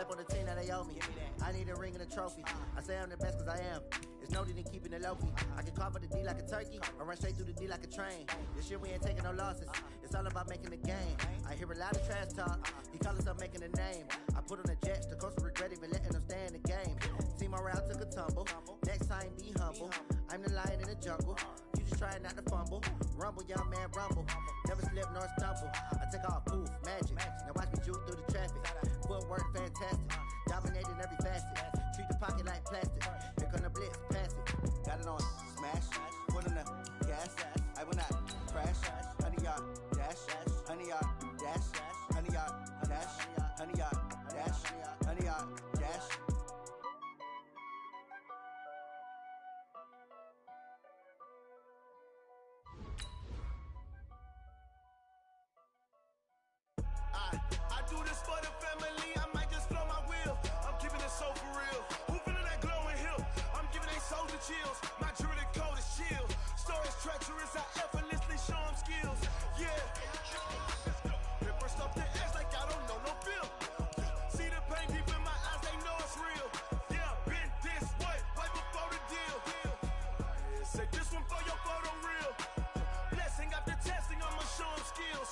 step on the team that they owe me. I need a ring and a trophy. I say I'm the best because I am. It's no need in keeping it low-key. I can carve the D like a turkey, or run straight through the D like a train. This year we ain't taking no losses. It's all about making the game. I hear a lot of trash talk. He call us up making a name. I put on the Jets. The coach will regret even letting them stay in the game. Team morale took a tumble. Next time be humble. I'm the lion in the jungle. You just try not to fumble. Rumble, young man, rumble. Never slip nor stumble. I take off, poof, magic. Now watch me juke through the traffic. Footwork fantastic. Dominating every facet. Treat the pocket like plastic. Here come the blitz, pass it. Got it on smash. Put in the gas. I will not crash. 100-yard dash. 100-yard dash. 100-yard dash. 100-yard dash. 100-yard dash. I do this for the family, I might just blow my wheel. I'm keeping it so for real. Who feeling that glowing hill? I'm giving they soldier chills. My jewelry code is chill. Stories treacherous, I effortlessly show them skills. Yeah. It burst off the edge like I don't know no feel. See the pain deep in my eyes, they know it's real. Yeah, been this way, right before the deal. Say this one for your photo real. Blessing after testing, I'ma show them skills.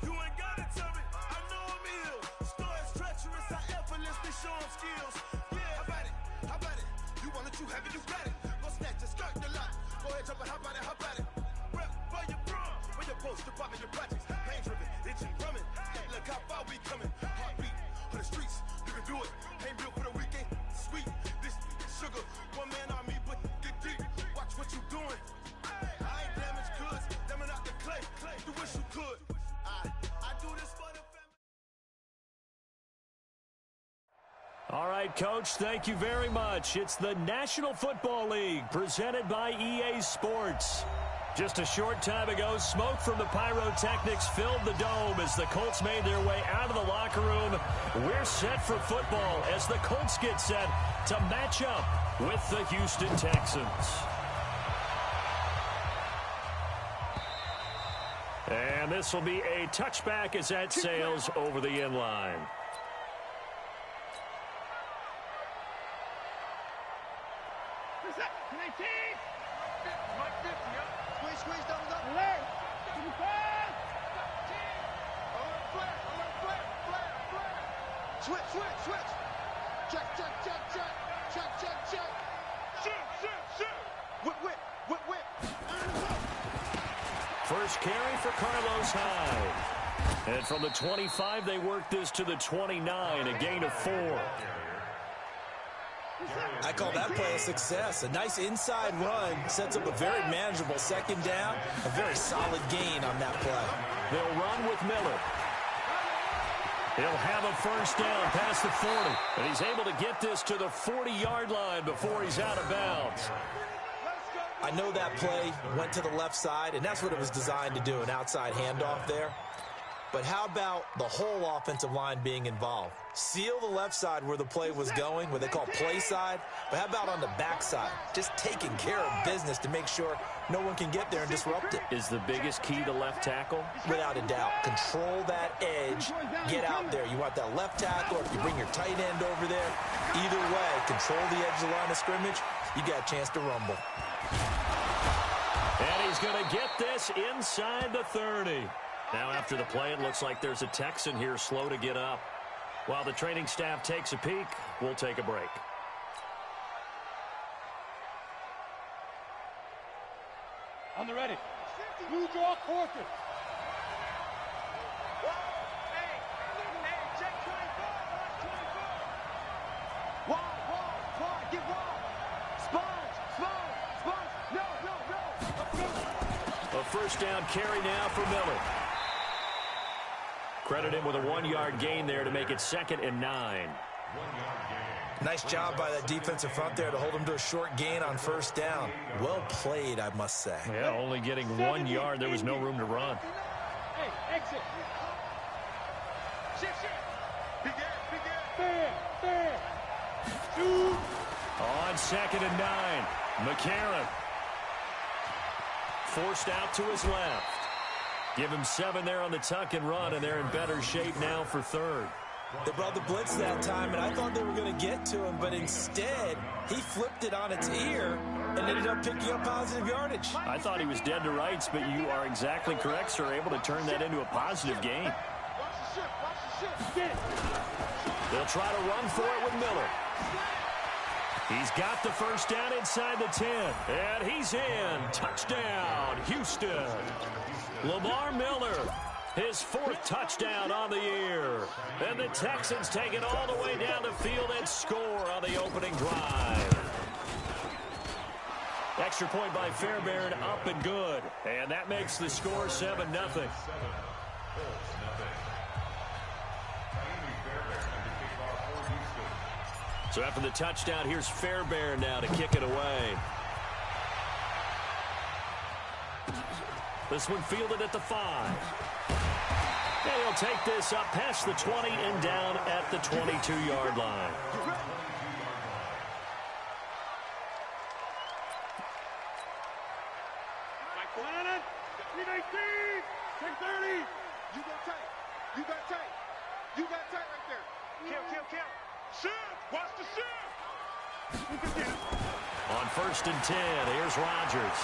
You ain't gotta tell me, I know I'm ill. Stories treacherous, I effortlessly show them skills. Yeah, how about it? How about it? You want it, you have it, you got it. Go snatch it, skirt the lot. Go ahead, jump it, how about it? How about it? Rep for your brum, when your poster popping your projects. Pain driven, itching, drumming. Look how far we coming. Heartbeat for the streets, you can do it. Ain't built for the weekend. Sweet, this sugar. One man army, but get deep. Watch what you doing. I ain't damaged goods, them are not the clay. You wish you could. I do this for the family. All right, Coach, thank you very much. It's the National Football League presented by EA Sports. Just a short time ago, smoke from the pyrotechnics filled the dome as the Colts made their way out of the locker room. We're set for football as the Colts get set to match up with the Houston Texans. And this will be a touchback as that sails over the end line. Squeeze, double up. Alert. Switch. Check. Whip. First carry for Carlos Hyde. And from the 25, they work this to the 29, a gain of 4. I call that play a success. A nice inside run sets up a very manageable second down. A very solid gain on that play. They'll run with Miller. He'll have a first down past the 40. And he's able to get this to the 40-yard line before he's out of bounds. I know that play went to the left side, and that's what it was designed to do, an outside handoff there. But how about the whole offensive line being involved? Seal the left side where the play was going, what they call play side. But how about on the back side? Just taking care of business to make sure no one can get there and disrupt it. Is the biggest key to left tackle? Without a doubt. Control that edge. Get out there. You want that left tackle, or if you bring your tight end over there. Either way, control the edge of the line of scrimmage. You got a chance to rumble. And he's going to get this inside the 30. Now after the play, it looks like there's a Texan here slow to get up. While the training staff takes a peek, we'll take a break. On the ready. Blue draw quarter. Wide, get wide. Sponge. No. A first down carry now for Miller. Credit him with a 1-yard gain there to make it 2nd and 9. Nice job by that defensive front there to hold him to a short gain on first down. Well played, I must say. Yeah, only getting 1 yard. There was no room to run. Hey, exit. Shift. Fair. Shoot. On 2nd and 9. McCarron. Forced out to his left. Give him 7 there on the tuck and run, and they're in better shape now for 3rd. They brought the blitz that time, and I thought they were going to get to him, but instead, he flipped it on its ear and ended up picking up positive yardage. I thought he was dead to rights, but you are exactly correct, sir. Able to turn that into a positive gain. They'll try to run for it with Miller. He's got the first down inside the 10. And he's in. Touchdown, Houston. Lamar Miller, his 4th touchdown on the year. And the Texans take it all the way down the field and score on the opening drive. Extra point by Fairbairn, up and good. And that makes the score 7-0. So after the touchdown, here's Fairbairn now to kick it away. This one fielded at the 5. And he'll take this up past the 20 and down at the 22-yard line. You got tight right there. Count. Shift! Watch the shift! On 1st and 10, here's Rodgers.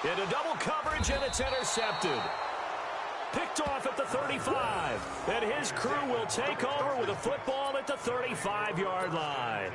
Into double coverage, and it's intercepted. Picked off at the 35. And his crew will take over with a football at the 35-yard line.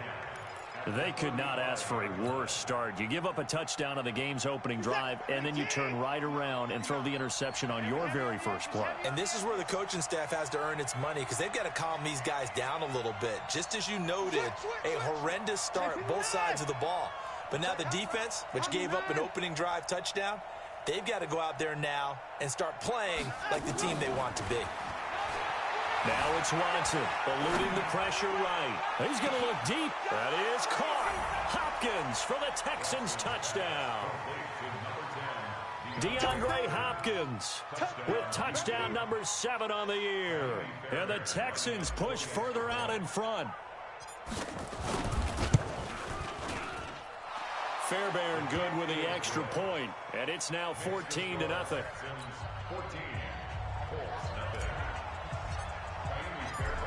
They could not ask for a worse start. You give up a touchdown on the game's opening drive, and then you turn right around and throw the interception on your very first play. And this is where the coaching staff has to earn its money, because they've got to calm these guys down a little bit. Just as you noted, a horrendous start, both sides of the ball. But now the defense, which gave up an opening drive touchdown, they've got to go out there now and start playing like the team they want to be. Now it's Watson, eluding the pressure right. He's going to look deep. That is caught. Hopkins for the Texans touchdown. DeAndre Hopkins with touchdown number 7 on the year. And the Texans push further out in front. Fairbairn good with the extra point. And it's now 14-0.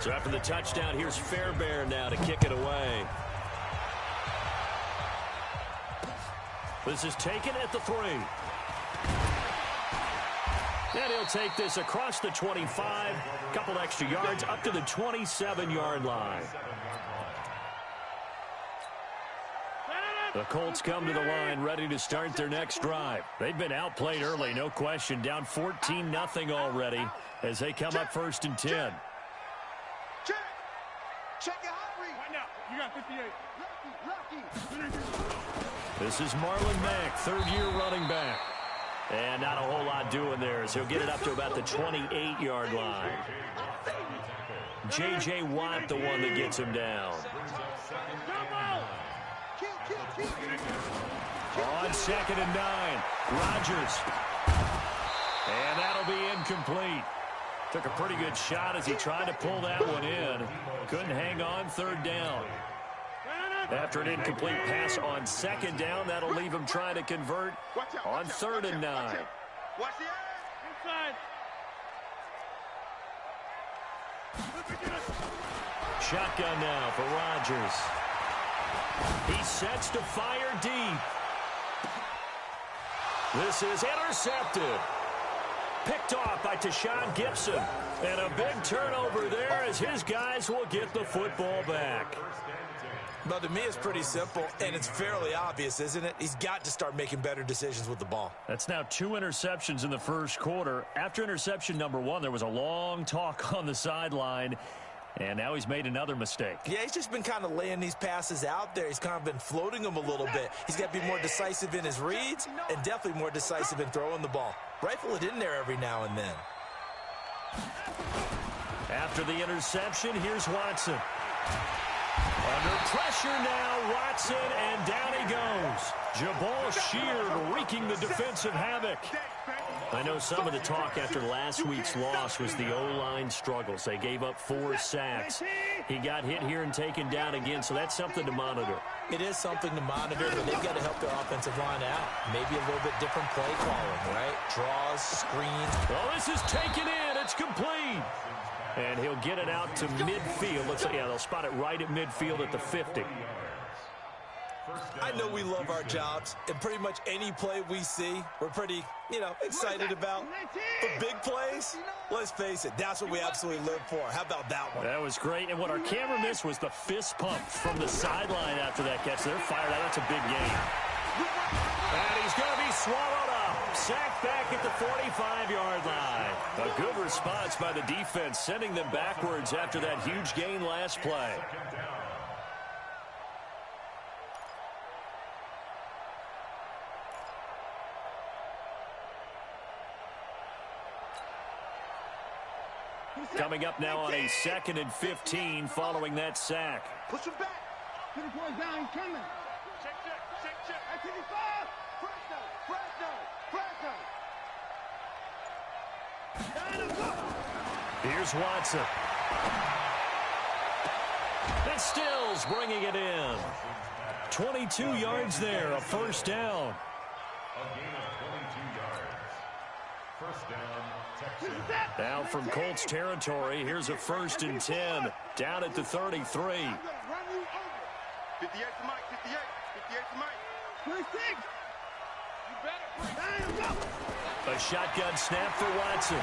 So after the touchdown, here's Fairbairn now to kick it away. This is taken at the 3. And he'll take this across the 25. Couple extra yards up to the 27-yard line. The Colts come to the line ready to start their next drive. They've been outplayed early, no question. Down 14-0 already as they come up 1st and 10. Check it out, right now. You got 58. This is Marlon Mack, 3rd-year running back. And not a whole lot doing there as he'll get it up to about the 28-yard line. J.J. Watt, the one that gets him down. On 2nd and 9, Rodgers. And that'll be incomplete. Took a pretty good shot as he tried to pull that one in. Couldn't hang on 3rd down. After an incomplete pass on 2nd down, that'll leave him trying to convert on 3rd and 9. Watch the inside. Shotgun now for Rodgers. He sets to fire deep. This is intercepted. Picked off by Tashawn Gibson. And a big turnover there as his guys will get the football back. Well, to me, it's pretty simple, and it's fairly obvious, isn't it? He's got to start making better decisions with the ball. That's now 2 interceptions in the first quarter. After interception number 1, there was a long talk on the sideline, and now he's made another mistake. Yeah, he's just been kind of laying these passes out there. He's kind of been floating them a little bit. He's got to be more decisive in his reads and definitely more decisive in throwing the ball. Rifle it in there every now and then. After the interception, here's Watson. Under pressure now, Watson, and down he goes. Jabal Sheard wreaking the defensive havoc. I know some of the talk after last week's loss was the O-line struggles. They gave up 4 sacks. He got hit here and taken down again, so that's something to monitor. It is something to monitor, but they've got to help their offensive line out. Maybe a little bit different play calling, right? Draws, screens. Well, this is taken in. It's complete. And he'll get it out to midfield. Looks like, yeah, they'll spot it right at midfield at the 50. I know we love our jobs, and pretty much any play we see, we're pretty, excited about. But big plays, let's face it, that's what we absolutely live for. How about that one? That was great, and what our camera missed was the fist pump from the sideline after that catch. They're fired out. That's a big game. And he's going to be swallowed up. Sacked back at the 45-yard line. A good response by the defense, sending them backwards after that huge gain last play. Coming up now on a 2nd and 15 following that sack. Push him back. Put the boys down. He's coming. Check. At 55. Fresno. Here's Watson. And Stills bringing it in. 22 yards there, a first down. A gain of 22 yards. First down, Texans. Now from Colts territory, here's a 1st and 10. Down at the 33. 58 to Mike. 58 to Mike. 26. You better. A shotgun snap for Watson.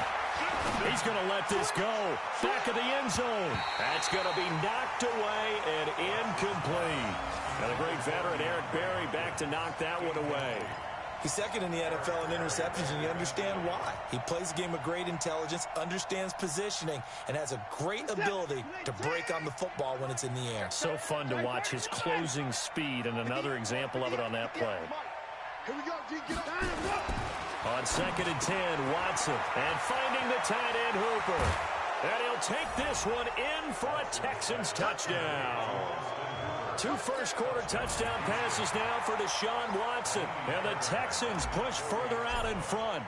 He's going to let this go. Back of the end zone. That's going to be knocked away and incomplete. And a great veteran, Eric Berry, back to knock that one away. He's 2nd in the NFL in interceptions, and you understand why. He plays a game of great intelligence, understands positioning, and has a great ability to break on the football when it's in the air. So fun to watch his closing speed, and another example of it on that play. Here we go, G. Get up. On 2nd and 10, Watson, and finding the tight end Hooper. And he'll take this one in for a Texans touchdown. 2 first-quarter touchdown passes now for Deshaun Watson. And the Texans push further out in front.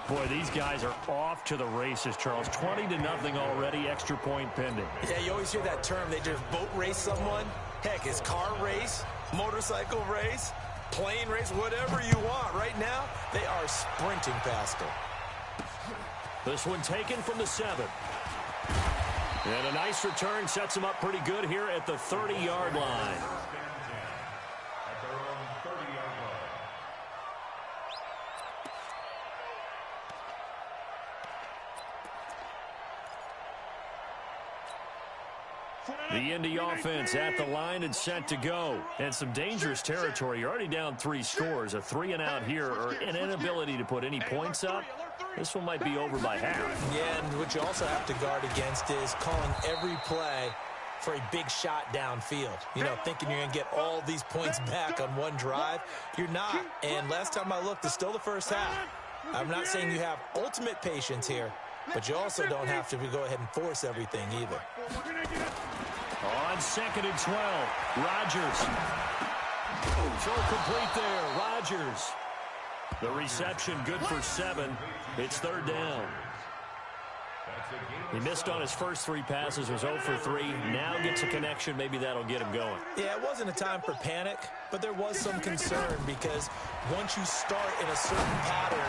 Boy, these guys are off to the races, Charles. 20-0 already, extra point pending. Yeah, you always hear that term. They just boat race someone. Heck, it's car race, motorcycle race, plane race, whatever you want. Right now, they are sprinting past them. This one taken from the 7. And a nice return sets him up pretty good here at the 30-yard line. At their own 30-yard line. The Indy offense at the line and set to go. And some dangerous territory. You're already down 3 scores. A 3-and-out here or an inability to put any points up. This one might be over by half. Yeah, and what you also have to guard against is calling every play for a big shot downfield. Thinking you're going to get all these points back on one drive. You're not. And last time I looked, it's still the first half. I'm not saying you have ultimate patience here, but you also don't have to go ahead and force everything either. On 2nd and 12, Rodgers. Throw complete there, Rodgers. The reception good for 7. It's 3rd down. He missed on his first 3 passes, was 0 for 3. Now gets a connection. Maybe that'll get him going. Yeah, it wasn't a time for panic, but there was some concern because once you start in a certain pattern.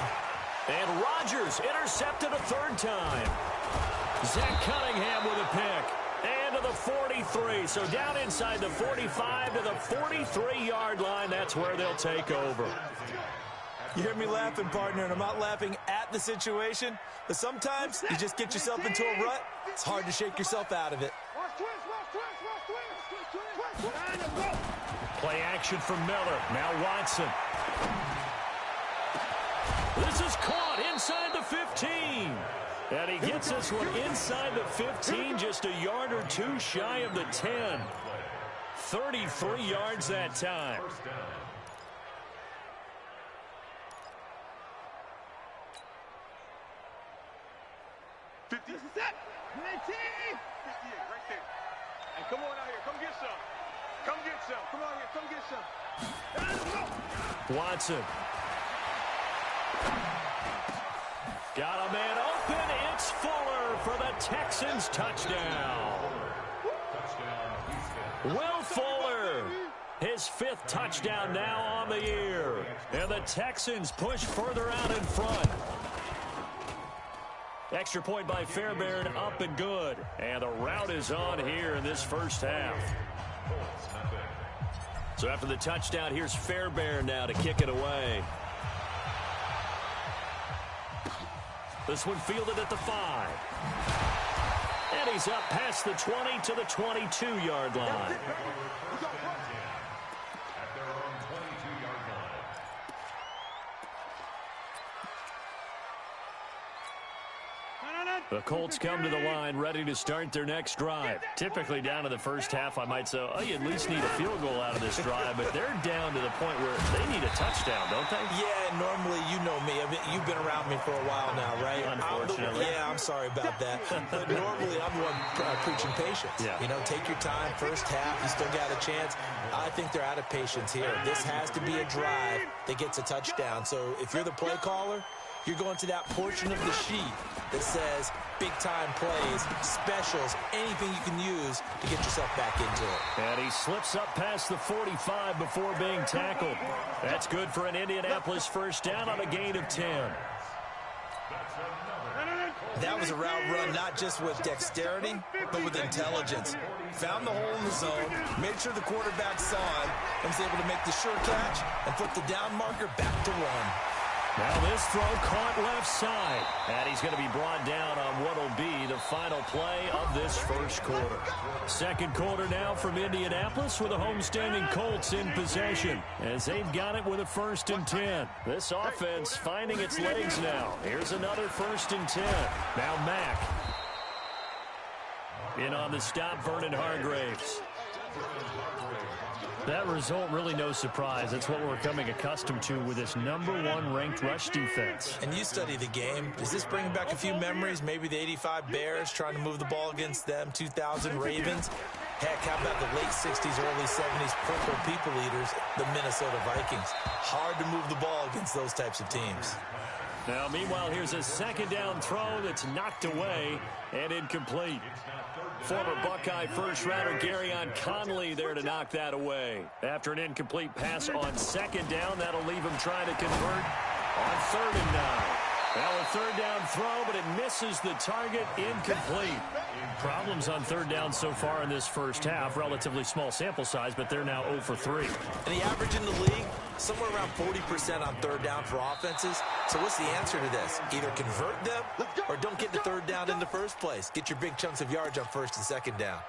And Rodgers intercepted a 3rd time. Zach Cunningham with a pick. And to the 43. So down inside the 45 to the 43-yard line. That's where they'll take over. You hear me laughing, partner, and I'm not laughing at the situation, but sometimes you just get yourself into a rut. It's hard to shake yourself out of it. Play action from Miller. Now Watson. This is caught inside the 15. And he gets this one inside the 15, just a yard or 2 shy of the 10. 33 yards that time. Right there. And come on out here. Come get some. Come get some. Come on here. Come get some. Watson. Got a man open. It's Fuller for the Texans touchdown. Will Fuller. His 5th touchdown now on the year. And the Texans push further out in front. Extra point by Fairbairn, up and good. And the rout is on here in this first half. So after the touchdown, here's Fairbairn now to kick it away. This one fielded at the 5. And he's up past the 20 to the 22-yard line. The Colts come to the line ready to start their next drive. Typically down to the first half, I might say, oh, you at least need a field goal out of this drive, but they're down to the point where they need a touchdown, don't they? Yeah, normally, you know me. I mean, you've been around me for a while now, right? Unfortunately. I'm sorry about that. But normally, I'm the one preaching patience. Yeah. You know, take your time, first half, you still got a chance. I think they're out of patience here. This has to be a drive that gets a touchdown. So if you're the play caller, you're going to that portion of the sheet that says big-time plays, specials, anything you can use to get yourself back into it. And he slips up past the 45 before being tackled. That's good for an Indianapolis first down on a gain of 10. That was a route run not just with dexterity, but with intelligence. Found the hole in the zone, made sure the quarterback saw it, and was able to make the sure catch and put the down marker back to 1. Now this throw caught left side. And he's going to be brought down on what will be the final play of this first quarter. Second quarter now from Indianapolis with the homestanding Colts in possession as they've got it with a 1st and 10. This offense finding its legs now. Here's another 1st and 10. Now Mack. In on the stop, Vernon Hargraves. That result, really no surprise. That's what we're coming accustomed to with this #1 ranked rush defense. And you study the game. Does this bring back a few memories? Maybe the 85 Bears trying to move the ball against them, 2000 Ravens. Heck, how about the late 60s, early 70s Purple People Eaters, the Minnesota Vikings. Hard to move the ball against those types of teams. Now, meanwhile, here's a second down throw that's knocked away and incomplete. Former Buckeye first-rounder Garyon Conley there to knock that away. After an incomplete pass on second down, that'll leave him trying to convert on 3rd and 9. Now a third down throw, but it misses the target, incomplete. Problems on 3rd down so far in this first half. Relatively small sample size, but they're now 0 for 3. And the average in the league, somewhere around 40% on 3rd down for offenses. So what's the answer to this? Either convert them or don't get the 3rd down in the first place. Get your big chunks of yards on 1st and 2nd down.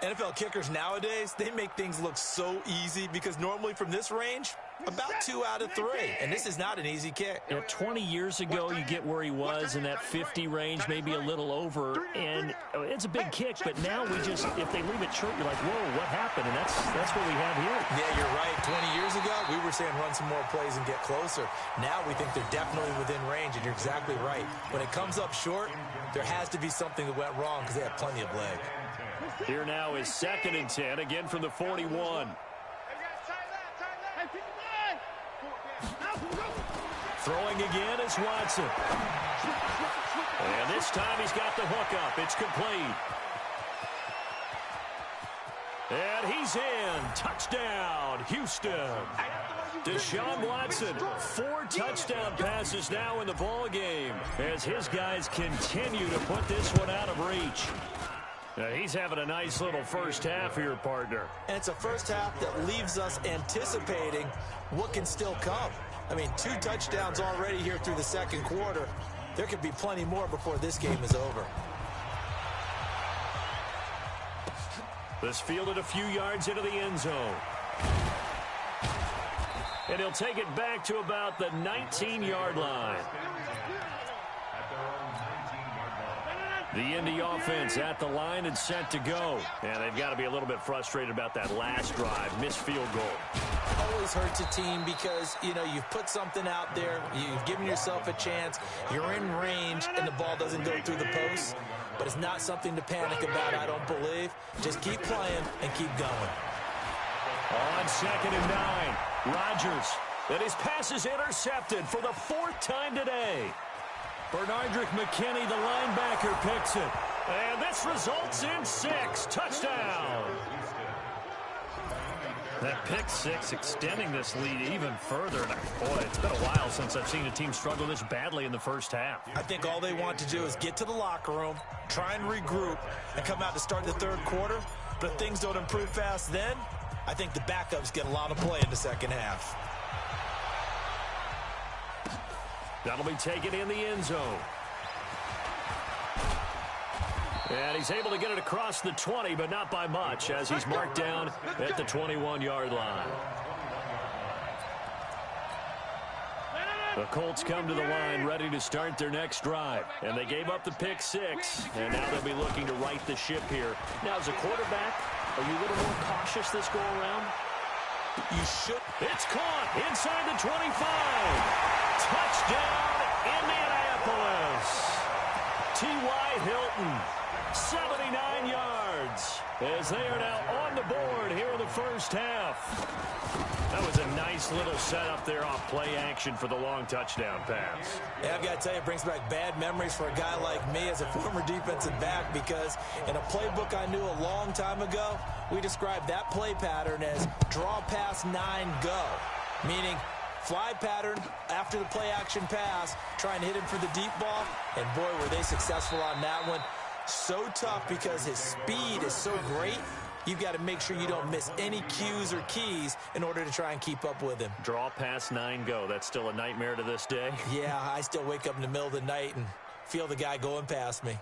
NFL kickers nowadays, they make things look so easy because normally from this range, about 2 out of 3. And this is not an easy kick. You know, 20 years ago, you get where he was in that 50 range, maybe a little over. And it's a big kick, but now we just, if they leave it short, you're like, whoa, what happened? And that's what we have here. Yeah, you're right. 20 years ago, we were saying run some more plays and get closer. Now we think they're definitely within range, and you're exactly right. When it comes up short, there has to be something that went wrong because they have plenty of leg. Here now is 2nd and 10, again from the 41. Throwing again is Watson. And this time he's got the hook up. It's complete. And he's in. Touchdown, Houston. Deshaun Watson, 4 touchdown passes now in the ball game as his guys continue to put this one out of reach. Now he's having a nice little first half here, partner. And it's a first half that leaves us anticipating what can still come. I mean, 2 touchdowns already here through the second quarter. There could be plenty more before this game is over. This fielded a few yards into the end zone. And he'll take it back to about the 19-yard line. The Indy offense at the line and set to go. And they've got to be a little bit frustrated about that last drive. Missed field goal. Always hurts a team because, you know, you've put something out there. You've given yourself a chance. You're in range, and the ball doesn't go through the post. But it's not something to panic about, I don't believe. Just keep playing and keep going. On 2nd and 9, Rodgers. And his pass is intercepted for the 4th time today. Bernardrick McKinney, the linebacker, picks it. And this results in 6. Touchdown. That pick 6 extending this lead even further. And boy, it's been a while while since I've seen a team struggle this badly in the first half. I think all they want to do is get to the locker room, try and regroup, and come out to start the third quarter. But if things don't improve fast then, I think the backups get a lot of play in the second half. That'll be taken in the end zone. And he's able to get it across the 20, but not by much, as he's marked down at the 21-yard line. The Colts come to the line ready to start their next drive. And they gave up the pick six, and now they'll be looking to right the ship here. Now, as a quarterback, are you a little more cautious this go-around? You should. It's caught inside the 25. Touchdown, Indianapolis. T.Y. Hilton, 79 yards, as they are now on the board here in the first half. That was a nice little setup there off play action for the long touchdown pass. Yeah, I've got to tell you, it brings back bad memories for a guy like me as a former defensive back, because in a playbook I knew a long time ago, we described that play pattern as draw pass 9 go, meaning fly pattern after the play action pass, trying to hit him for the deep ball, and boy, were they successful on that one. So tough because his speed is so great. You've got to make sure you don't miss any cues or keys in order to try and keep up with him. Draw pass 9 go. That's still a nightmare to this day. Yeah, I still wake up in the middle of the night and feel the guy going past me.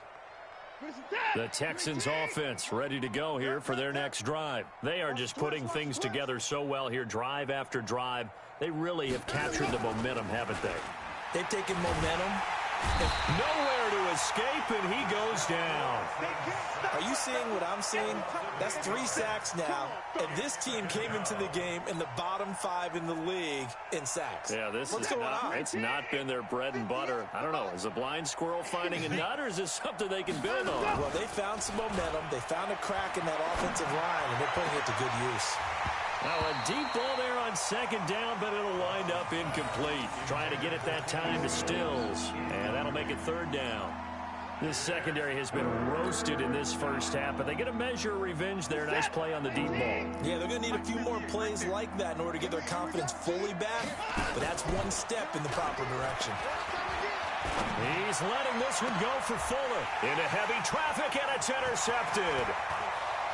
The Texans offense ready to go here for their next drive. They are just putting things together so well here, drive after drive. They really have captured the momentum, haven't they? They've taken momentum. Nowhere to escape, and he goes down. Are you seeing what I'm seeing? That's 3 sacks now, and this team came into the game in the bottom 5 in the league in sacks. Yeah, What's going on? It's not been their bread and butter. I don't know. Is a blind squirrel finding a nut, or is this something they can build on? Well, they found some momentum. They found a crack in that offensive line, and they're putting it to good use. Now a deep ball there on second down, but it'll wind up incomplete. Trying to get it that time to Stills, and that'll make it third down. This secondary has been roasted in this first half, but they get a measure of revenge there. Nice play on the deep ball. Yeah, they're going to need a few more plays like that in order to get their confidence fully back, but that's one step in the proper direction. He's letting this one go for Fuller. Into heavy traffic, and it's intercepted.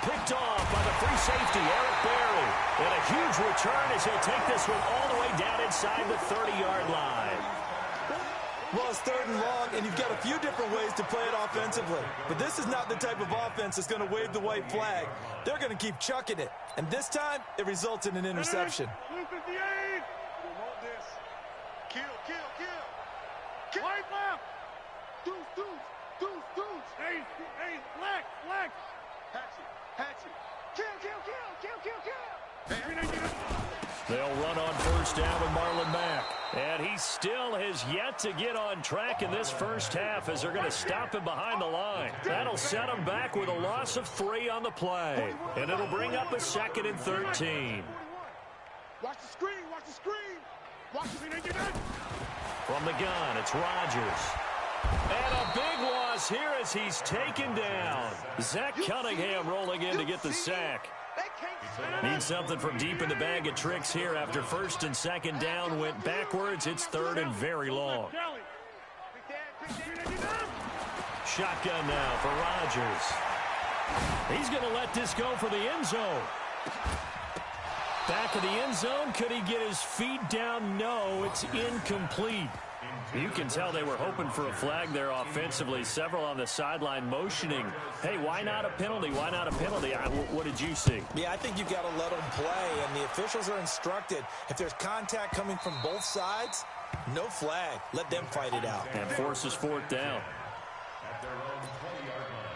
Picked off by the free safety, Eric Berry. And a huge return as he'll take this one all the way down inside the 30-yard line. Well, it's third and long, and you've got a few different ways to play it offensively. But this is not the type of offense that's going to wave the white flag. They're going to keep chucking it. And this time, it results in an interception. White left. Deuce. Hey, black. Hatchet. Kill. They'll run on first down with Marlon Mack. And he still has yet to get on track in this first half as they're going to stop him behind the line. That'll set him back with a loss of 3 on the play. And it'll bring up a 2nd and 13. Watch the screen. From the gun, it's Rodgers. And a big loss here as he's taken down. Zach Cunningham rolling in to get the sack. Needs something from deep in the bag of tricks here after first and second down went backwards. It's third and very long. Shotgun now for Rodgers. He's going to let this go for the end zone. Back of the end zone. Could he get his feet down? No, it's incomplete. You can tell they were hoping for a flag there offensively. Several on the sideline motioning. Hey, why not a penalty? Why not a penalty? What did you see? Yeah, I think you've got to let them play, and the officials are instructed. If there's contact coming from both sides, no flag. Let them fight it out. And forces 4th down. At their own 20-yard line.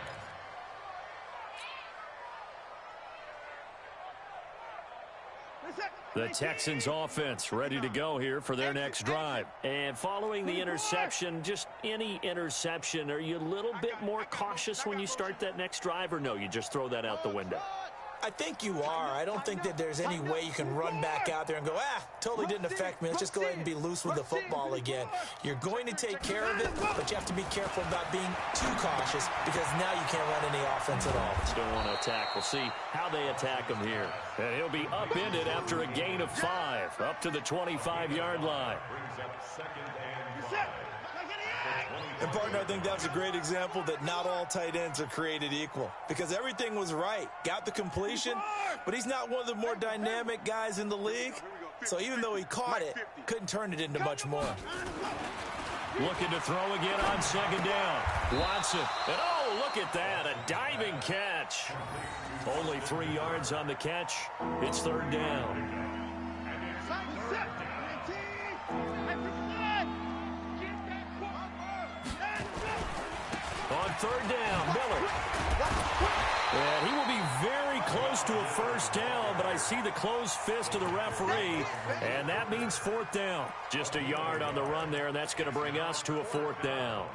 The Texans offense ready to go here for their next drive. And following the interception, just any interception, are you a little bit more cautious when you start that next drive, or no, you just throw that out the window? I think you are. I don't think that there's any way you can run back out there and go, totally didn't affect me. Let's just go ahead and be loose with the football again. You're going to take care of it, but you have to be careful about being too cautious because now you can't run any offense at all. Still want to attack. We'll see how they attack him here. And he'll be upended after a gain of 5. drive up to the 25-yard line. Brings up second and 5. And, partner, I think that's a great example that not all tight ends are created equal because everything was right. Got the completion, but he's not one of the more dynamic guys in the league. So even though he caught it, couldn't turn it into much more. Looking to throw again on second down. Watson. And oh, look at that. A diving catch. Only 3 yards on the catch. It's third down. On third down, Miller. And he will be very close to a first down, but I see the closed fist of the referee, and that means fourth down. Just a yard on the run there, and that's going to bring us to a fourth down.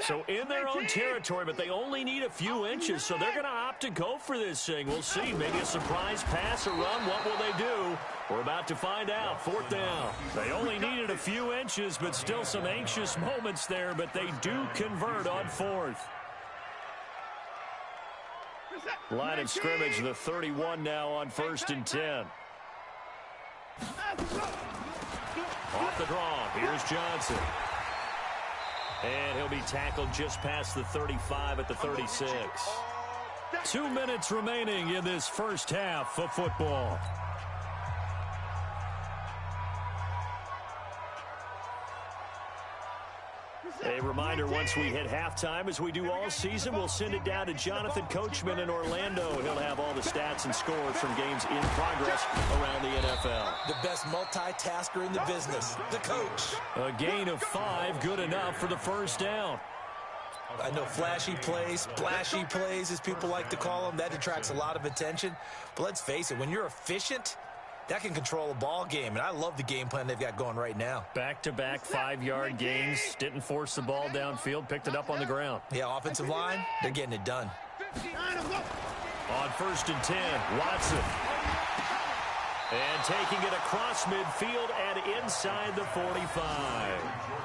So in their own territory, but they only need a few inches, so they're going to opt to go for this thing. We'll see. Maybe a surprise pass or run. What will they do? We're about to find out. Fourth down. They only needed a few inches, but still some anxious moments there, but they do convert on fourth. Line of scrimmage, the 31 now on 1st and 10. Off the draw. Here's Johnson. And he'll be tackled just past the 35 at the 36. 2 minutes remaining in this first half of football. A reminder, once we hit halftime, as we do all season, we'll send it down to Jonathan Coachman in Orlando. He'll have all the stats and scores from games in progress around the NFL. The best multitasker in the business, the coach. A gain of 5, good enough for the first down. I know flashy plays, splashy plays, as people like to call them, that attracts a lot of attention. But let's face it, when you're efficient, that can control a ball game, and I love the game plan they've got going right now. Back-to-back 5-yard gains, didn't force the ball downfield, picked it up on the ground. Yeah, offensive line, they're getting it done. On 1st and 10, Watson. And taking it across midfield and inside the 45.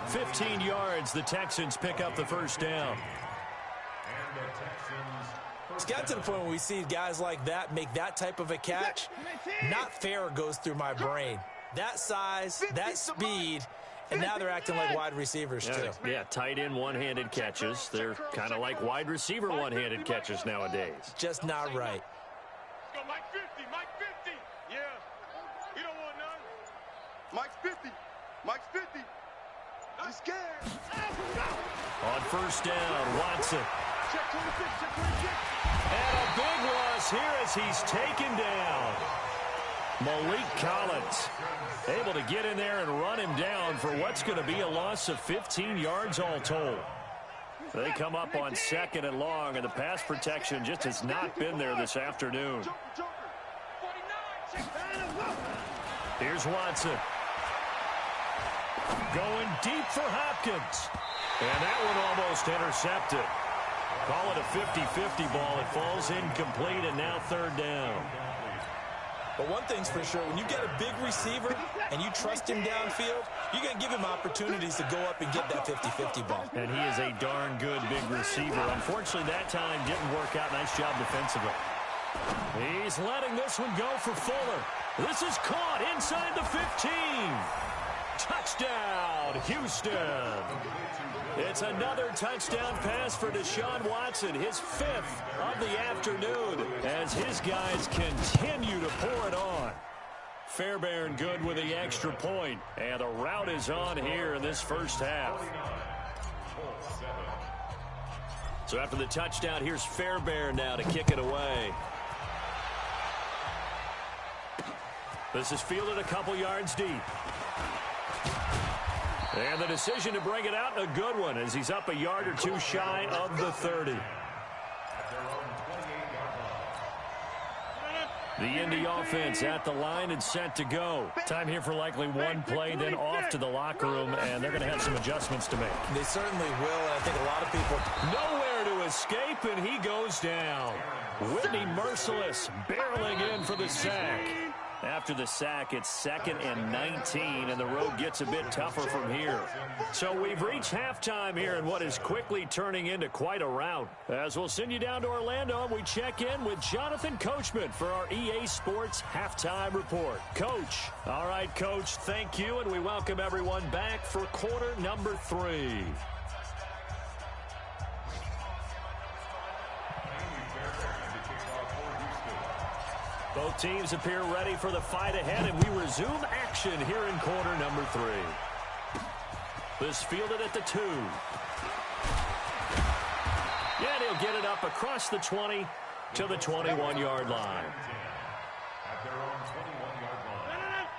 15 yards, the Texans pick up the first down. And the Texans. It's got to the point where we see guys like that make that type of a catch. Not fair goes through my brain. That size, that speed, and now they're acting like wide receivers too. Yeah, tight end one-handed catches. They're kind of like wide receiver one-handed catches nowadays. Just not right. Go Mike 50, Mike 50. Yeah, he don't want none. Mike's 50, Mike's 50. I'm scared. On first down, Watson. Check 26, check 26. And a big loss here as he's taken down. Malik Collins able to get in there and run him down for what's going to be a loss of 15 yards all told. They come up on 2nd and long, and the pass protection just has not been there this afternoon. Here's Watson. Going deep for Hopkins. And that one almost intercepted. Call it a 50-50 ball. It falls incomplete, and now third down. But one thing's for sure, when you get a big receiver and you trust him downfield, you're going to give him opportunities to go up and get that 50-50 ball. And he is a darn good big receiver. Unfortunately, that time didn't work out. Nice job defensively. He's letting this one go for Fuller. This is caught inside the 15. Touchdown, Houston. It's another touchdown pass for Deshaun Watson, his 5th of the afternoon, as his guys continue to pour it on. Fairbairn good with the extra point, and the route is on here in this first half. So after the touchdown, here's Fairbairn now to kick it away. This is fielded a couple yards deep. And the decision to bring it out, a good one, as he's up a yard or two shy of the 30. The Indy offense at the line and set to go. Time here for likely one play, then off to the locker room, and they're going to have some adjustments to make. They certainly will, and I think a lot of people... Nowhere to escape, and he goes down. Whitney Merciless barreling in for the sack. After the sack, it's 2nd and 19, and the road gets a bit tougher from here. So we've reached halftime here in what is quickly turning into quite a rout. As we'll send you down to Orlando, and we check in with Jonathan Coachman for our EA Sports Halftime Report. Coach. All right, Coach, thank you, and we welcome everyone back for quarter number 3. Both teams appear ready for the fight ahead, and we resume action here in quarter number 3. This fielded at the 2. Yeah, he'll get it up across the 20 to the 21-yard line.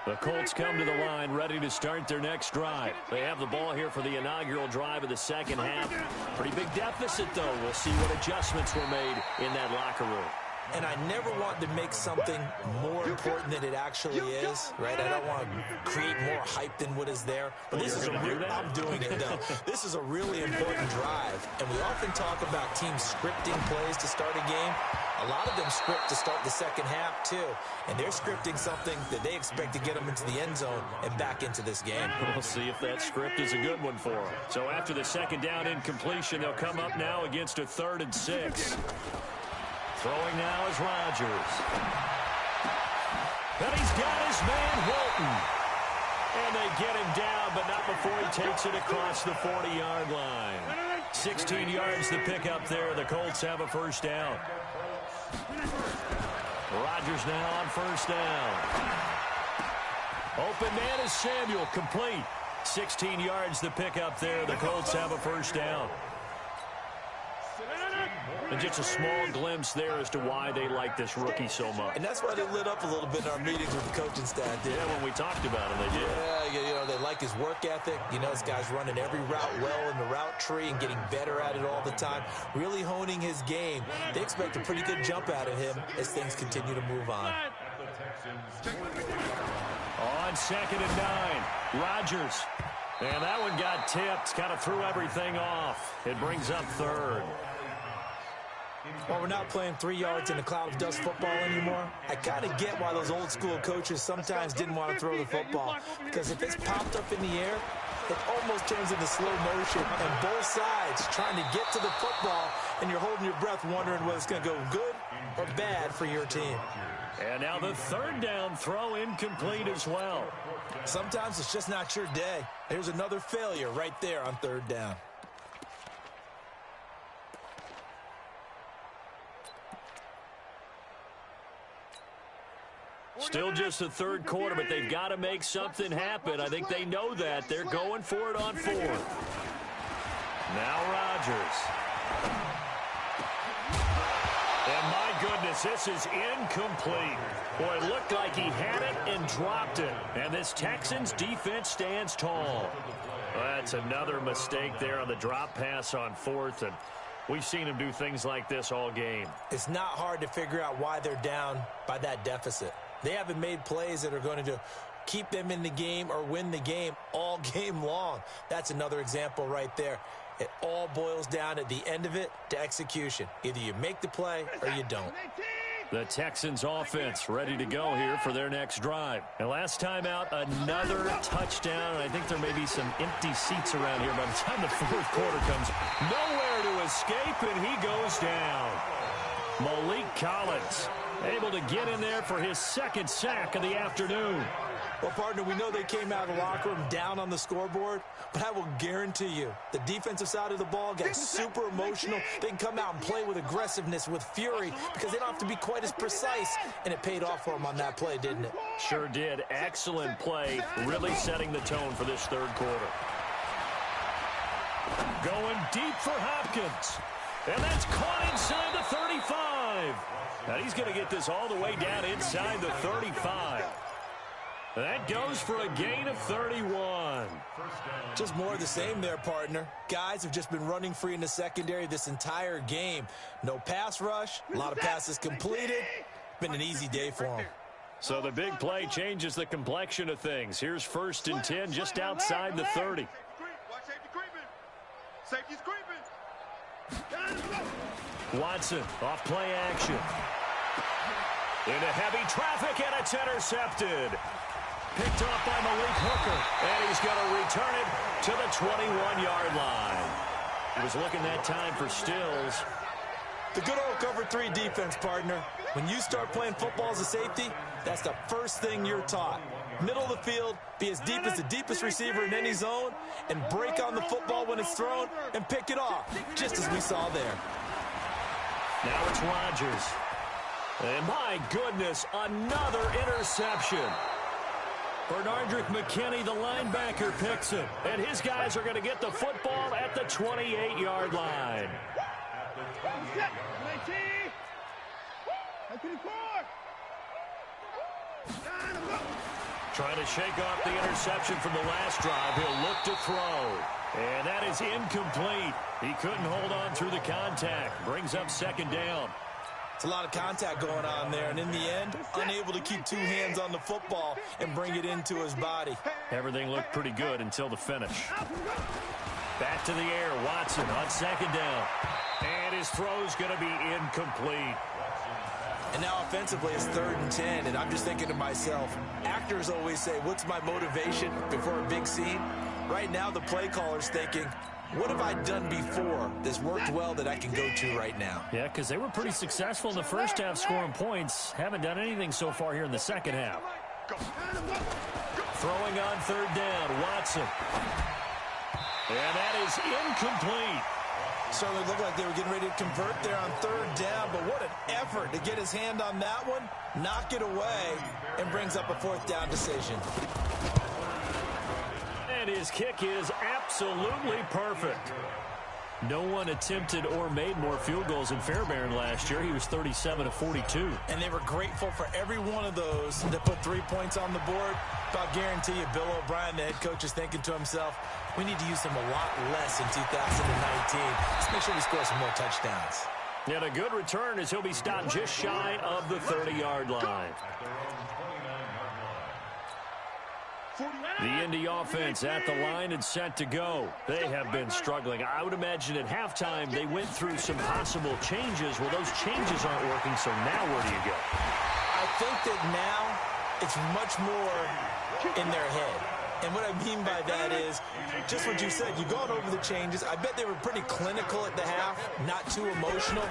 The Colts come to the line ready to start their next drive. They have the ball here for the inaugural drive of the second half. Pretty big deficit, though. We'll see what adjustments were made in that locker room. And I never want to make something more important than it actually is, right? I don't want to create more hype than what is there. But this is a real, I'm doing it, though. This is a really important drive. And we often talk about teams scripting plays to start a game. A lot of them script to start the second half, too. And they're scripting something that they expect to get them into the end zone and back into this game. We'll see if that script is a good one for them. So after the second down incompletion, they'll come up now against a 3rd and 6. Throwing now is Rodgers. And he's got his man, Wilton. And they get him down, but not before he takes it across the 40-yard line. 16 yards to pick up there. The Colts have a first down. Rodgers now on first down. Open man is Samuel, complete. 16 yards to pick up there. The Colts have a first down. And just a small glimpse there as to why they like this rookie so much. And that's why they lit up a little bit in our meetings with the coaching staff. Yeah, when we talked about him, they did. Yeah, you know, they like his work ethic. You know, this guy's running every route well in the route tree and getting better at it all the time, really honing his game. They expect a pretty good jump out of him as things continue to move on. On 2nd and 9, Rodgers. And that one got tipped, kind of threw everything off. It brings up 3rd. While we're not playing 3 yards in a cloud of dust football anymore, I kind of get why those old school coaches sometimes didn't want to throw the football. Because if it's popped up in the air, it almost turns into slow motion. And both sides trying to get to the football, and you're holding your breath wondering whether it's going to go good or bad for your team. And now the 3rd down throw incomplete as well. Sometimes it's just not your day. There's another failure right there on 3rd down. Still just the 3rd quarter, but they've got to make something happen. I think they know that. They're going for it on 4th. Now Rodgers. And my goodness, this is incomplete. Boy, it looked like he had it and dropped it. And this Texans defense stands tall. That's another mistake there on the drop pass on 4th. And we've seen him do things like this all game. It's not hard to figure out why they're down by that deficit. They haven't made plays that are going to keep them in the game or win the game all game long. That's another example right there. It all boils down at the end of it to execution. Either you make the play or you don't. The Texans offense ready to go here for their next drive. And last time out, another touchdown. And I think there may be some empty seats around here by the time the 4th quarter comes. Nowhere to escape, and he goes down. Malik Collins able to get in there for his 2nd sack of the afternoon. Well, partner, we know they came out of the locker room down on the scoreboard, but I will guarantee you the defensive side of the ball got super emotional. They can come out and play with aggressiveness, with fury, because they don't have to be quite as precise, and it paid off for them on that play, didn't it? Sure did. Excellent play, really setting the tone for this 3rd quarter. Going deep for Hopkins. And that's caught inside the 35. And he's going to get this all the way down inside the 35. That goes for a gain of 31. Just more of the same there, partner. Guys have just been running free in the secondary this entire game. No pass rush, a lot of passes completed. Been an easy day for them. So the big play changes the complexion of things. Here's 1st and 10 just outside the 30. Safety's creeping. Watson off play action. Into heavy traffic, and it's intercepted. Picked off by Malik Hooker, and he's going to return it to the 21-yard line. He was looking that time for Stills. The good old cover 3 defense, partner. When you start playing football as a safety, that's the first thing you're taught. Middle of the field, be as deep as the deepest receiver in any zone, and break on the football when it's thrown and pick it off, just as we saw there. Now it's Rodgers. And my goodness, another interception. Bernardrick McKinney, the linebacker, picks it. And his guys are going to get the football at the 28-yard line. Trying to shake off the interception from the last drive. He'll look to throw. And that is incomplete. He couldn't hold on through the contact. Brings up second down. It's a lot of contact going on there, and in the end, unable to keep 2 hands on the football and bring it into his body. Everything looked pretty good until the finish. Back to the air, Watson on second down. And his throw's going to be incomplete. And now offensively, it's 3rd and 10, and I'm just thinking to myself, actors always say, what's my motivation before a big scene? Right now, the play caller's thinking, what have I done before that's worked well that I can go to right now? Yeah, because they were pretty successful in the first half scoring points. Haven't done anything so far here in the second half. Throwing on 3rd down, Watson. And that is incomplete. Certainly looked like they were getting ready to convert there on 3rd down, but what an effort to get his hand on that one, knock it away, and brings up a 4th down decision. And his kick is absolutely perfect. No one attempted or made more field goals than Fairbairn last year. He was 37 of 42. And they were grateful for every one of those that put 3 points on the board. But I'll guarantee you, Bill O'Brien, the head coach, is thinking to himself, we need to use him a lot less in 2019. Let's make sure we score some more touchdowns. And a good return as he'll be stopped just shy of the 30-yard line. The Indy offense at the line and set to go. They have been struggling. I would imagine at halftime they went through some possible changes. Well, those changes aren't working, so now where do you go? I think that now it's much more in their head. And what I mean by that is just what you said. You've gone over the changes. I bet they were pretty clinical at the half, not too emotional.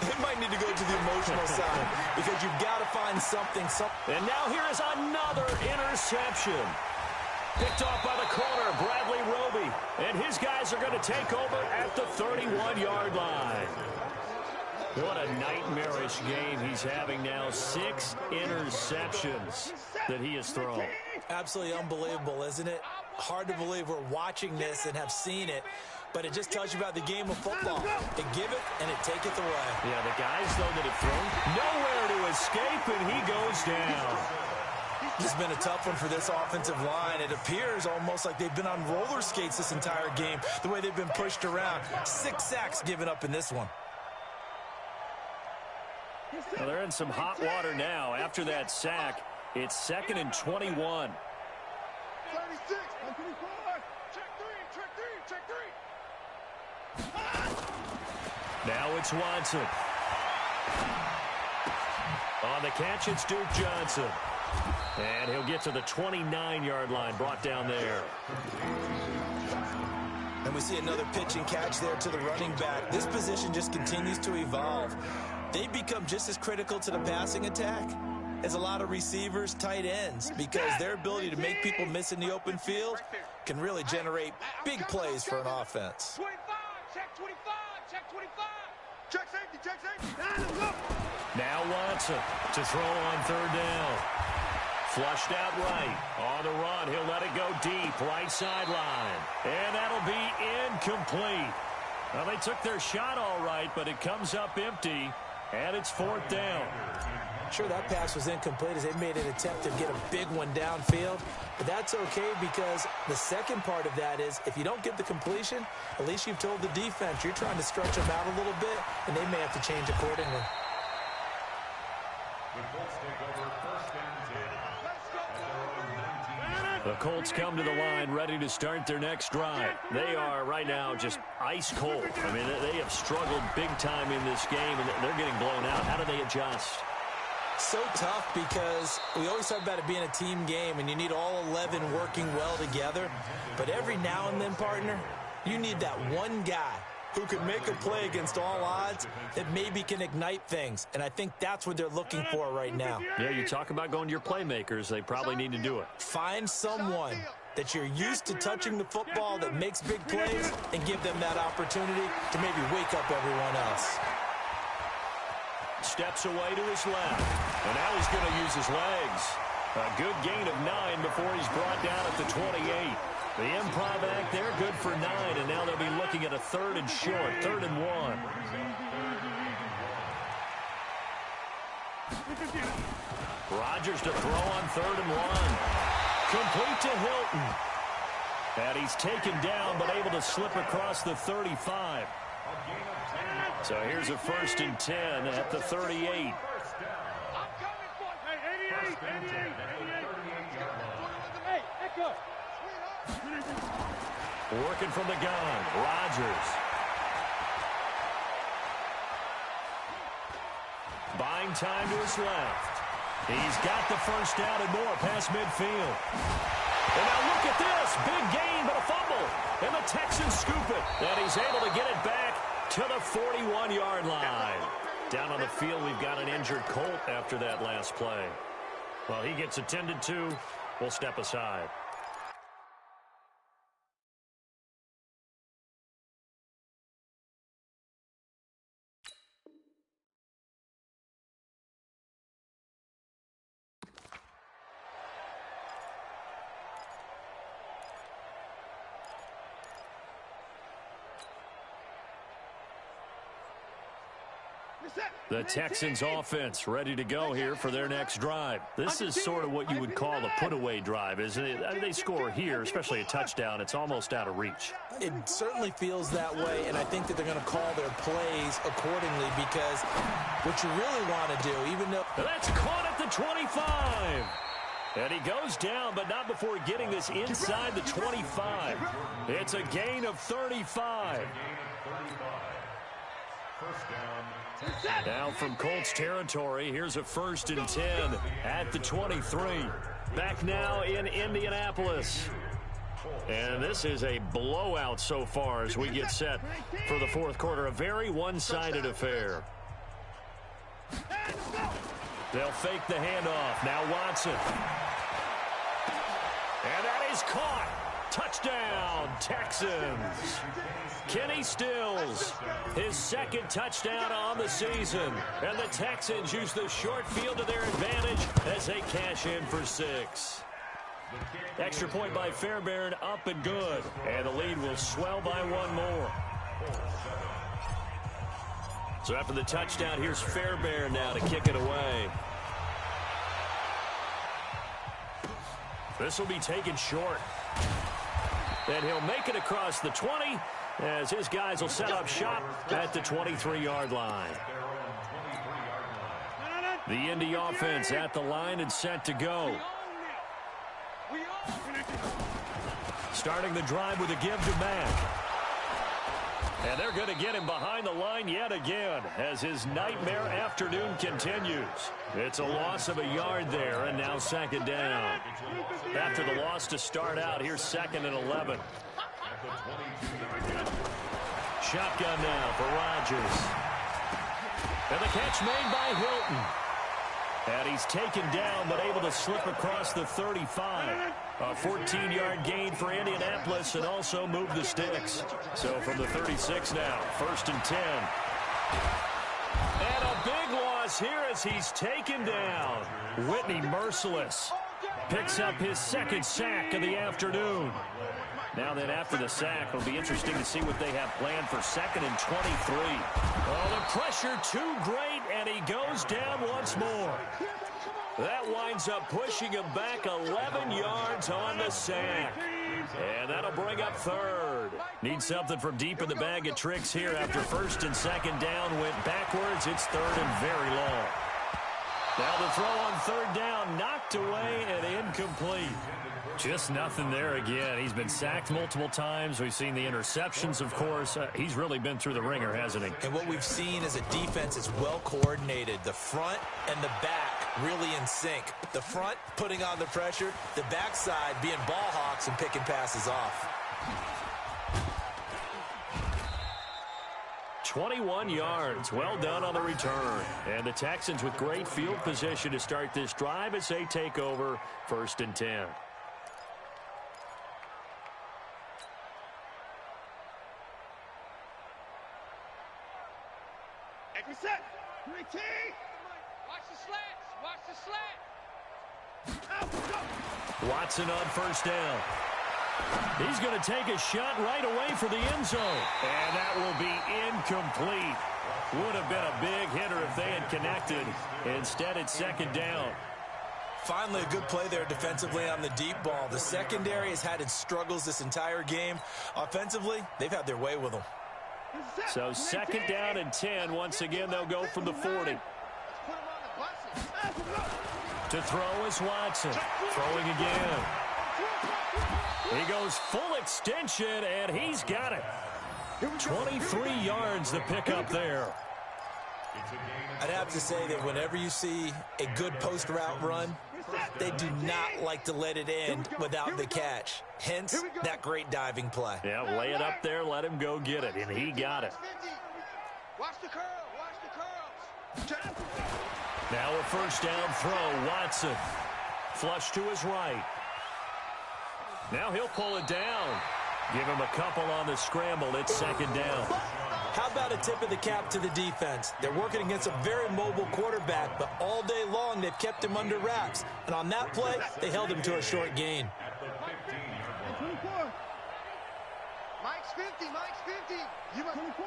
They might need to go to the emotional side because you've got to find something. And now here is another interception. Picked off by the corner, Bradley Roby. And his guys are going to take over at the 31-yard line. What a nightmarish game he's having now. 6 interceptions that he has thrown. Absolutely unbelievable, isn't it? Hard to believe we're watching this and have seen it. But it just tells you about the game of football. It giveth and it taketh away. Yeah, the guys, though, that have thrown nowhere to escape, and he goes down. This has been a tough one for this offensive line. It appears almost like they've been on roller skates this entire game, the way they've been pushed around. 6 sacks given up in this one. Well, they're in some hot water now. After that sack, it's 2nd and 21. 36, 124. Check 3. Now it's Watson. On the catch, it's Duke Johnson. And he'll get to the 29-yard line, brought down there. And we see another pitch and catch there to the running back. This position just continues to evolve. They become just as critical to the passing attack as a lot of receivers, tight ends, because their ability to make people miss in the open field can really generate big plays for an offense. 25, check 25, check 25. Check safety, check safety. Now Watson to throw on 3rd down. Flushed out right. On the run, he'll let it go deep, right sideline. And that'll be incomplete. Well, they took their shot all right, but it comes up empty, and it's 4th down. Sure, that pass was incomplete as they made an attempt to get a big one downfield. But that's okay because the second part of that is if you don't get the completion, at least you've told the defense you're trying to stretch them out a little bit, and they may have to change accordingly. The Colts come to the line ready to start their next drive. They are right now just ice cold. I mean, they have struggled big time in this game, and they're getting blown out. How do they adjust? So tough because we always talk about it being a team game and you need all 11 working well together. But every now and then, partner, you need that one guy who can make a play against all odds that maybe can ignite things. And I think that's what they're looking for right now. Yeah, you talk about going to your playmakers. They probably need to do it. Find someone that you're used to touching the football that makes big plays and give them that opportunity to maybe wake up everyone else. Steps away to his left. And now he's going to use his legs. A good gain of 9 before he's brought down at the 28. The improv act there, good for 9. And now they'll be looking at a 3rd and short, 3rd and 1. Rodgers to throw on 3rd and 1. Complete to Hilton. And he's taken down but able to slip across the 35. So here's a 1st and 10 at the 38. Working from the gun, Rodgers. Buying time to his left. He's got the first down and more past midfield. And now look at this. Big gain, but a fumble. And the Texans scoop it. And he's able to get it back to the 41-yard line. Down on the field, we've got an injured Colt after that last play. Well, he gets attended to. We'll step aside. The Texans offense ready to go here for their next drive. This is sort of what you would call a put-away drive, isn't it? I mean, they score here, especially a touchdown. It's almost out of reach. It certainly feels that way, and I think that they're going to call their plays accordingly because what you really want to do, even though... That's caught at the 25. And he goes down, but not before getting this inside the 25. It's a gain of 35. First down. Now from Colts territory, here's a 1st and 10 at the 23. Back now in Indianapolis. And this is a blowout so far as we get set for the 4th quarter. A very one-sided affair. They'll fake the handoff. Now Watson. And that is caught. Touchdown, Texans. Kenny Stills, his 2nd touchdown on the season. And the Texans use the short field to their advantage as they cash in for 6. Extra point by Fairbairn, up and good. And the lead will swell by 1 more. So after the touchdown, here's Fairbairn now to kick it away. This will be taken short. And he'll make it across the 20 as his guys will set up shop at the 23-yard line. The Indy offense at the line and set to go. Starting the drive with a give to Mack. And they're going to get him behind the line yet again as his nightmare afternoon continues. It's a loss of a yard there, and now 2nd down. After the loss to start out, here's 2nd and 11. Shotgun now for Rodgers. And the catch made by Hilton. And he's taken down but able to slip across the 35. A 14-yard gain for Indianapolis and also move the sticks. So from the 36 now, 1st and 10. And a big loss here as he's taken down. Whitney Merciless picks up his 2nd sack of the afternoon. Now then, after the sack, it'll be interesting to see what they have planned for 2nd and 23. Oh, the pressure too great, and he goes down once more. That winds up pushing him back 11 yards on the sack. And that'll bring up 3rd. Need something from deep in the bag of tricks here after 1st and 2nd down went backwards. It's 3rd and very long. Now the throw on third down, knocked away and incomplete. Just nothing there again. He's been sacked multiple times. We've seen the interceptions, of course. He's really been through the ringer, hasn't he? And what we've seen is a defense is well coordinated. The front and the back really in sync. The front putting on the pressure, the backside being ball hawks and picking passes off. 21 yards. Well done on the return. And the Texans with great field position to start this drive as they take over 1st and 10. Reset. Watch the slants. Watch the slant. Watson on 1st down. He's going to take a shot right away for the end zone. And that will be incomplete. Would have been a big hitter if they had connected. Instead, it's 2nd down. Finally, a good play there defensively on the deep ball. The secondary has had its struggles this entire game. Offensively, they've had their way with them. So 2nd down and 10. Once again, they'll go from the 40. To throw is Watson. Throwing again. He goes full extension, and he's got it. 23 yards the pickup there. I'd have to say that whenever you see a good post route run, they do not like to let it end without the catch. Hence, that great diving play. Yeah, lay it up there, let him go get it, and he got it. Watch the curl. Watch the curls. Now a 1st down throw. Watson. Flush to his right. Now he'll pull it down. Give him a couple on the scramble. It's 2nd down. How about a tip of the cap to the defense? They're working against a very mobile quarterback, but all day long they've kept him under wraps. And on that play, they held him to a short gain. Mike's 50. You must 24.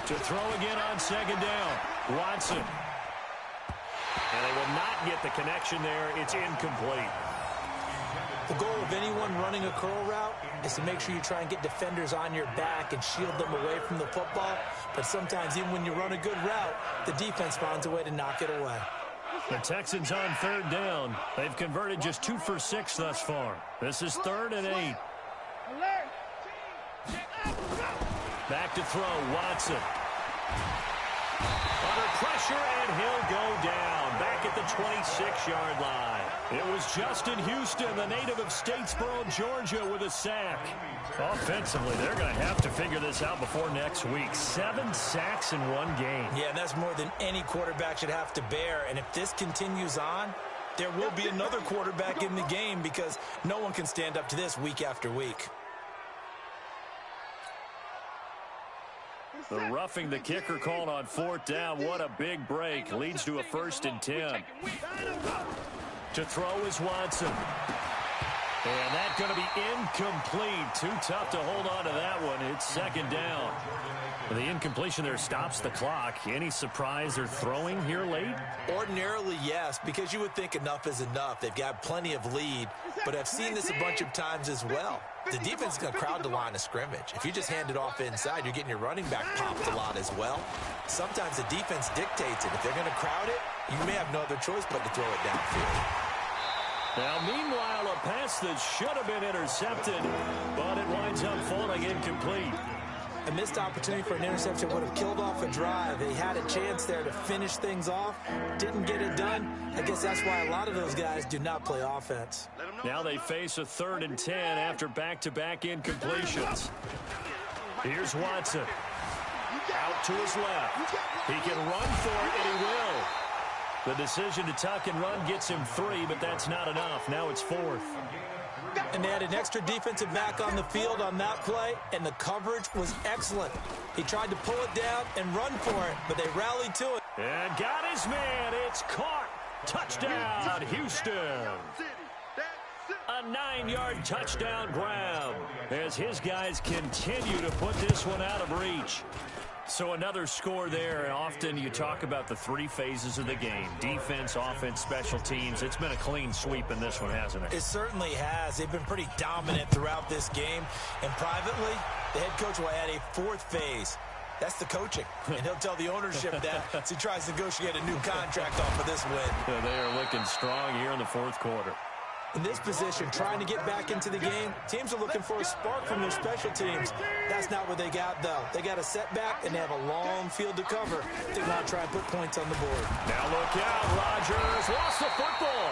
To throw again on 2nd down. Watson. And they will not get the connection there. It's incomplete. The goal of anyone running a curl route is to make sure you try and get defenders on your back and shield them away from the football. But sometimes even when you run a good route, the defense finds a way to knock it away. The Texans on 3rd down. They've converted just 2 for 6 thus far. This is 3rd and 8. Back to throw. Watson. Under pressure, and he'll go down. Back at the 26-yard line. It was Justin Houston, the native of Statesboro, Georgia, with a sack. Offensively, they're going to have to figure this out before next week. 7 sacks in one game. Yeah, and that's more than any quarterback should have to bear. And if this continues on, there will be another quarterback in the game because no one can stand up to this week after week. The roughing the kicker called on 4th down. What a big break. Leads to a 1st and 10. To throw is Watson. And that's going to be incomplete. Too tough to hold on to that one. It's 2nd down. The incompletion there stops the clock. Any surprise they're throwing here late? Ordinarily, yes, because you would think enough is enough. They've got plenty of lead, but I've seen this a bunch of times as well. The defense is going to crowd the line of scrimmage. If you just hand it off inside, you're getting your running back popped a lot as well. Sometimes the defense dictates it. If they're going to crowd it, you may have no other choice but to throw it downfield. Now, meanwhile, a pass that should have been intercepted, but it winds up falling incomplete. A missed opportunity for an interception would have killed off a drive. They had a chance there to finish things off, didn't get it done. I guess that's why a lot of those guys do not play offense. Now they face a 3rd and 10 after back-to-back incompletions. Here's Watson. Out to his left. He can run for it, and he will. The decision to tuck and run gets him 3, but that's not enough. Now it's 4th. And they had an extra defensive back on the field on that play, and the coverage was excellent. He tried to pull it down and run for it, but they rallied to it. And got his man. It's caught. Touchdown, Houston. A 9-yard touchdown grab as his guys continue to put this one out of reach. So another score there. Often you talk about the 3 phases of the game. Defense, offense, special teams. It's been a clean sweep in this one, hasn't it? It certainly has. They've been pretty dominant throughout this game. And privately, the head coach will add a 4th phase. That's the coaching. And he'll tell the ownership that as he tries to negotiate a new contract off of this win. Yeah, they are looking strong here in the fourth quarter. In this position, trying to get back into the game, teams are looking for a spark from their special teams. That's not what they got, though. They got a setback, and they have a long field to cover. They want to try and put points on the board. Now look out. Rodgers lost the football.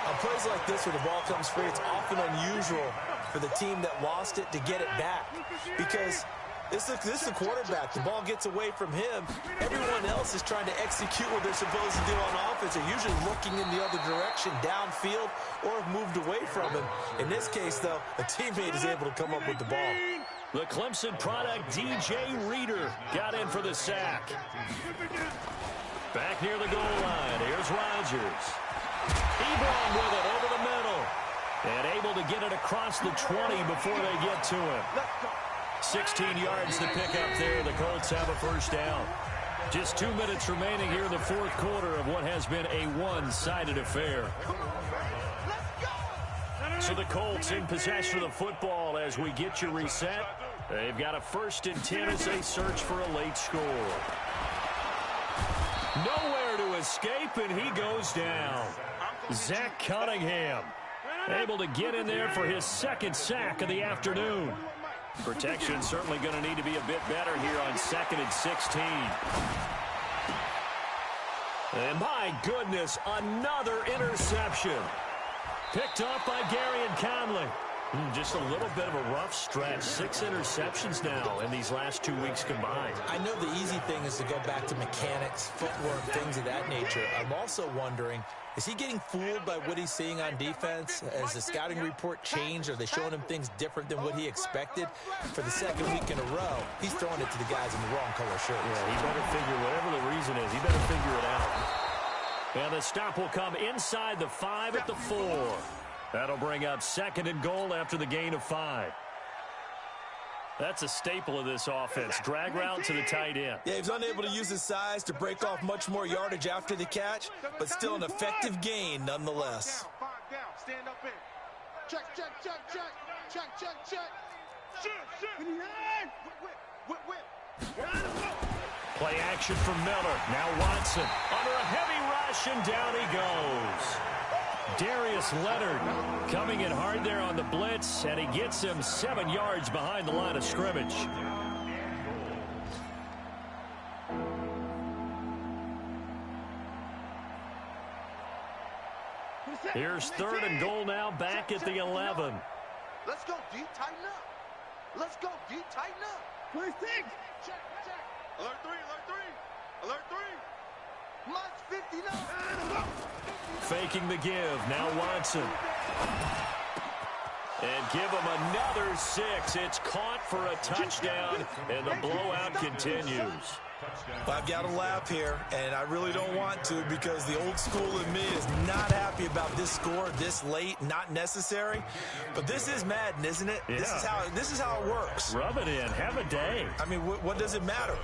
On plays like this where the ball comes free, it's often unusual for the team that lost it to get it back. Because this is the quarterback. The ball gets away from him. Everyone else is trying to execute what they're supposed to do on offense. They're usually looking in the other direction, downfield, or have moved away from him. In this case, though, a teammate is able to come up with the ball. The Clemson product, DJ Reader, got in for the sack. Back near the goal line. Here's Rodgers. Ebron with it over the middle. And able to get it across the 20 before they get to him. 16 yards to pick up there. The Colts have a first down. Just 2 minutes remaining here in the fourth quarter of what has been a one-sided affair. So the Colts in possession of the football as we get you reset. They've got a 1st and 10 as they search for a late score. Nowhere to escape, and he goes down. Zach Cunningham able to get in there for his 2nd sack of the afternoon. Protection certainly going to need to be a bit better here on 2nd and 16. And my goodness, another interception. Picked up by Gary and Conley. Just a little bit of a rough stretch. 6 interceptions now in these last 2 weeks combined. I know the easy thing is to go back to mechanics, footwork, things of that nature. I'm also wondering, is he getting fooled by what he's seeing on defense? Has the scouting report changed? Are they showing him things different than what he expected? For the 2nd week in a row, he's throwing it to the guys in the wrong color shirts. Yeah, he better figure, whatever the reason is, he better figure it out. And the stop will come inside the 5 at the 4. That'll bring up 2nd and goal after the gain of 5. That's a staple of this offense. Drag route to the tight end. Yeah, he was unable to use his size to break off much more yardage after the catch, but still an effective gain nonetheless. Stand up in. Check, check, check, check. Check, check, check. Shoot. Whip. Play action from Miller. Now Watson under a heavy rush, and down he goes. Darius Leonard coming in hard there on the blitz, and he gets him 7 yards behind the line of scrimmage. Here's 3rd and goal now, back at the 11. Let's go, D. Tighten up. Let's go, D. Tighten up. 26. Check. Alert 3. Alert 3. Plus 59. Faking the give. Now Watson. And give him another 6. It's caught for a touchdown, and the blowout continues. Well, I've got to laugh here, and I really don't want to because the old school in me is not happy about this score this late, not necessary. But this is Madden, isn't it? Yeah. This is how it works. Rub it in. Have a day. I mean, what does it matter?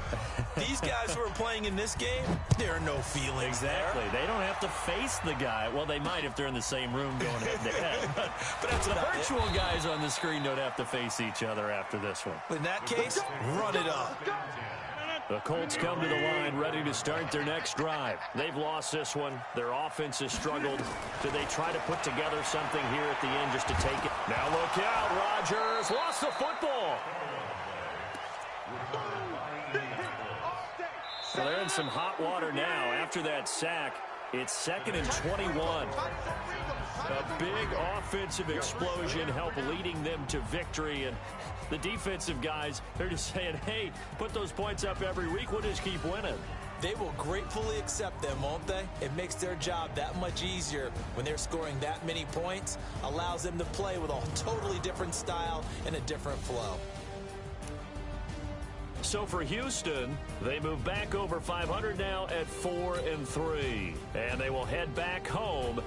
These guys who are playing in this game, there are no feelings Exactly. there. They don't have to face the guy. Well, they might if they're in the same room going head to head. But that's the about virtual guys on the screen don't have to face each other after this one. In that case, run it up. The Colts come to the line ready to start their next drive. They've lost this one. Their offense has struggled. Do they try to put together something here at the end just to take it? Now look out. Rodgers lost the football. So they're in some hot water now after that sack. It's 2nd and 21. A big offensive explosion helped leading them to victory. And the defensive guys, they're just saying, hey, put those points up every week. We'll just keep winning. They will gratefully accept them, won't they? It makes their job that much easier when they're scoring that many points. Allows them to play with a totally different style and a different flow. So for Houston, they move back over 500 now at 4-3. And they will head back home